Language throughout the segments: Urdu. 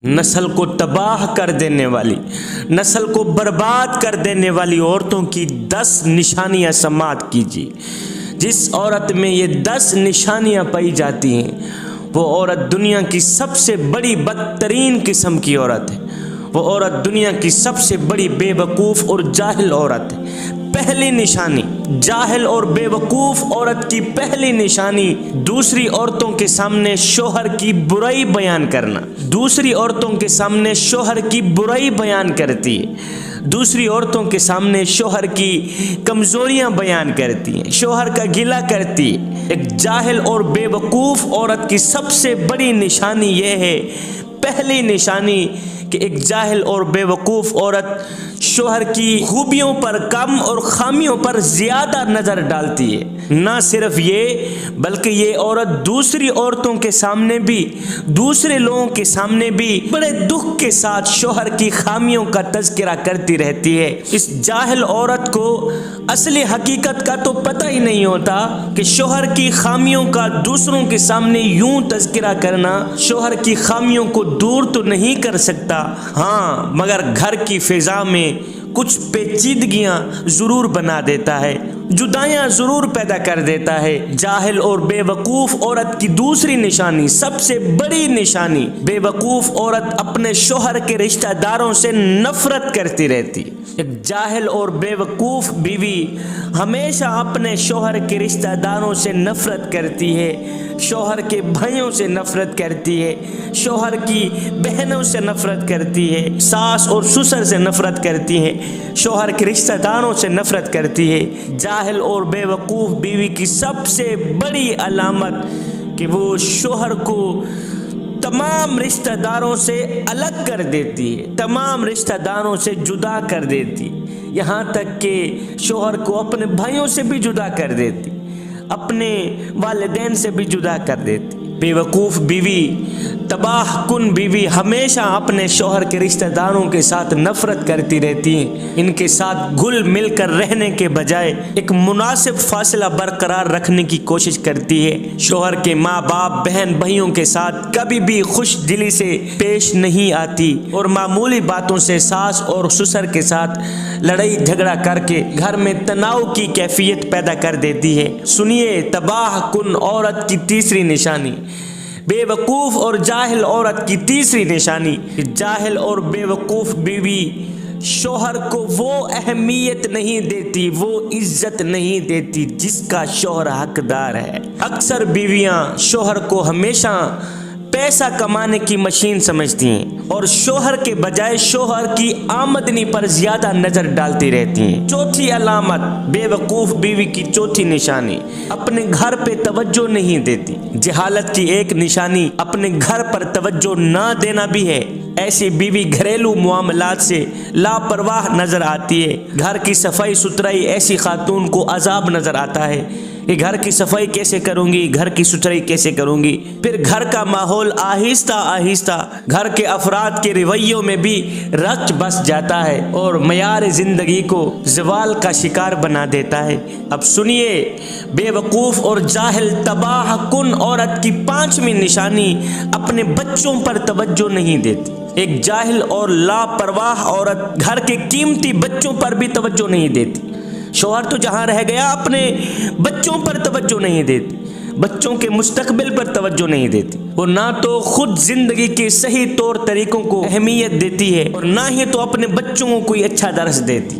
نسل کو تباہ کر دینے والی، نسل کو برباد کر دینے والی عورتوں کی 10 نشانیاں سماعت کیجیے۔ جس عورت میں یہ 10 نشانیاں پائی جاتی ہیں وہ عورت دنیا کی سب سے بڑی بدترین قسم کی عورت ہے، وہ عورت دنیا کی سب سے بڑی بے وقوف اور جاہل عورت ہے۔ پہلی نشانی، جاہل اور بے وقوف عورت کی پہلی نشانی، دوسری عورتوں کے سامنے شوہر کی برائی بیان کرنا۔ دوسری عورتوں کے سامنے شوہر کی برائی بیان کرتی ہے، دوسری عورتوں کے سامنے شوہر کی کمزوریاں بیان کرتی ہیں، شوہر کا گلہ کرتی ہے۔ ایک جاہل اور بے وقوف عورت کی سب سے بڑی نشانی یہ ہے، پہلی نشانی کہ ایک جاہل اور بے وقوف عورت شوہر کی خوبیوں پر کم اور خامیوں پر زیادہ نظر ڈالتی ہے۔ نہ صرف یہ بلکہ یہ عورت دوسری عورتوں کے سامنے بھی، دوسرے لوگوں کے سامنے بھی بڑے دکھ کے ساتھ شوہر کی خامیوں کا تذکرہ کرتی رہتی ہے۔ اس جاہل عورت کو اصلی حقیقت کا تو پتہ ہی نہیں ہوتا کہ شوہر کی خامیوں کا دوسروں کے سامنے یوں تذکرہ کرنا شوہر کی خامیوں کو دور تو نہیں کر سکتا، ہاں مگر گھر کی فضا میں کچھ پیچیدگیاں ضرور بنا دیتا ہے، جدائیاں ضرور پیدا کر دیتا ہے۔ جاہل اور بے وقوف عورت کی دوسری نشانی، سب سے بڑی نشانی، بے وقوف عورت اپنے شوہر کے رشتہ داروں سے نفرت کرتی رہتی۔ ایک جاہل اور بے وقوف بیوی ہمیشہ اپنے شوہر کے رشتہ داروں سے نفرت کرتی ہے، شوہر کے بھائیوں سے نفرت کرتی ہے، شوہر کی بہنوں سے نفرت کرتی ہے، ساس اور سسر سے نفرت کرتی ہے، شوہر کے رشتہ داروں سے نفرت کرتی ہے۔ جاہل اور بے وقوف بیوی کی سب سے بڑی علامت کہ وہ شوہر کو تمام رشتہ داروں سے الگ کر دیتی ہے، تمام رشتہ داروں سے جدا کر دیتی، یہاں تک کہ شوہر کو اپنے بھائیوں سے بھی جدا کر دیتی، اپنے والدین سے بھی جدا کر دیتی۔ بے وقوف بیوی، تباہ کن بیوی ہمیشہ اپنے شوہر کے رشتہ داروں کے ساتھ نفرت کرتی رہتی ہیں، ان کے ساتھ گھل مل کر رہنے کے بجائے ایک مناسب فاصلہ برقرار رکھنے کی کوشش کرتی ہے۔ شوہر کے ماں باپ، بہن بھائیوں کے ساتھ کبھی بھی خوش دلی سے پیش نہیں آتی اور معمولی باتوں سے ساس اور سسر کے ساتھ لڑائی جھگڑا کر کے گھر میں تناؤ کی کیفیت پیدا کر دیتی ہے۔ سنیے تباہ کن عورت کی تیسری نشانی، بے وقوف اور جاہل عورت کی تیسری نشانی، جاہل اور بے وقوف بیوی شوہر کو وہ اہمیت نہیں دیتی، وہ عزت نہیں دیتی جس کا شوہر حقدار ہے۔ اکثر بیویاں شوہر کو ہمیشہ پیسہ کمانے کی مشین سمجھتی ہیں اور شوہر کے بجائے شوہر کی آمدنی پر زیادہ نظر ڈالتی رہتی ہیں۔ چوتھی علامت، بے وقوف بیوی کی چوتھی نشانی، اپنے گھر پہ توجہ نہیں دیتی۔ جہالت کی ایک نشانی اپنے گھر پر توجہ نہ دینا بھی ہے۔ ایسی بیوی گھریلو معاملات سے لاپرواہ نظر آتی ہے۔ گھر کی صفائی ستھرائی ایسی خاتون کو عذاب نظر آتا ہے کہ گھر کی صفائی کیسے کروں گی، گھر کی ستھرائی کیسے کروں گی۔ پھر گھر کا ماحول آہستہ آہستہ گھر کے افراد کے رویوں میں بھی رچ بس جاتا ہے اور معیار زندگی کو زوال کا شکار بنا دیتا ہے۔ اب سنیے بے وقوف اور جاہل تباہ کن عورت کی پانچویں نشانی، اپنے بچوں پر توجہ نہیں دیتی۔ ایک جاہل اور لاپرواہ عورت گھر کے قیمتی بچوں پر بھی توجہ نہیں دیتی۔ شوہر تو جہاں رہ گیا، اپنے بچوں پر توجہ نہیں دیتی، بچوں کے مستقبل پر توجہ نہیں دیتی۔ وہ نہ تو خود زندگی کے صحیح طور طریقوں کو اہمیت دیتی ہے اور نہ ہی تو اپنے بچوں کو کوئی اچھا درس دیتی،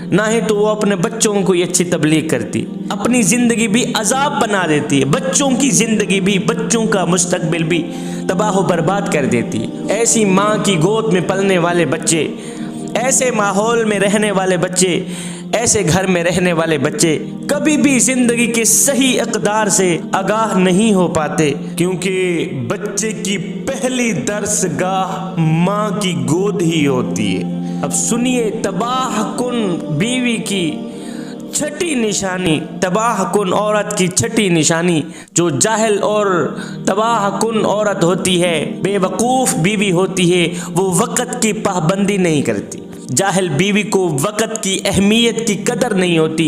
نہ ہی تو وہ اپنے بچوں کو کوئی اچھی تبلیغ کرتی، اپنی زندگی بھی عذاب بنا دیتی ہے، بچوں کی زندگی بھی، بچوں کا مستقبل بھی تباہ و برباد کر دیتی ہے۔ ایسی ماں کی گود میں پلنے والے بچے، ایسے ماحول میں رہنے والے بچے، ایسے گھر میں رہنے والے بچے کبھی بھی زندگی کے صحیح اقدار سے آگاہ نہیں ہو پاتے، کیونکہ بچے کی پہلی درس گاہ ماں کی گود ہی ہوتی ہے۔ اب سنیے تباہ کن بیوی کی چھٹی نشانی، تباہ کن عورت کی چھٹی نشانی جو جاہل اور تباہ کن عورت ہوتی ہے، بے وقوف بیوی ہوتی ہے، وہ وقت کی پابندی نہیں کرتی۔ جاہل بیوی کو وقت کی اہمیت کی قدر نہیں ہوتی،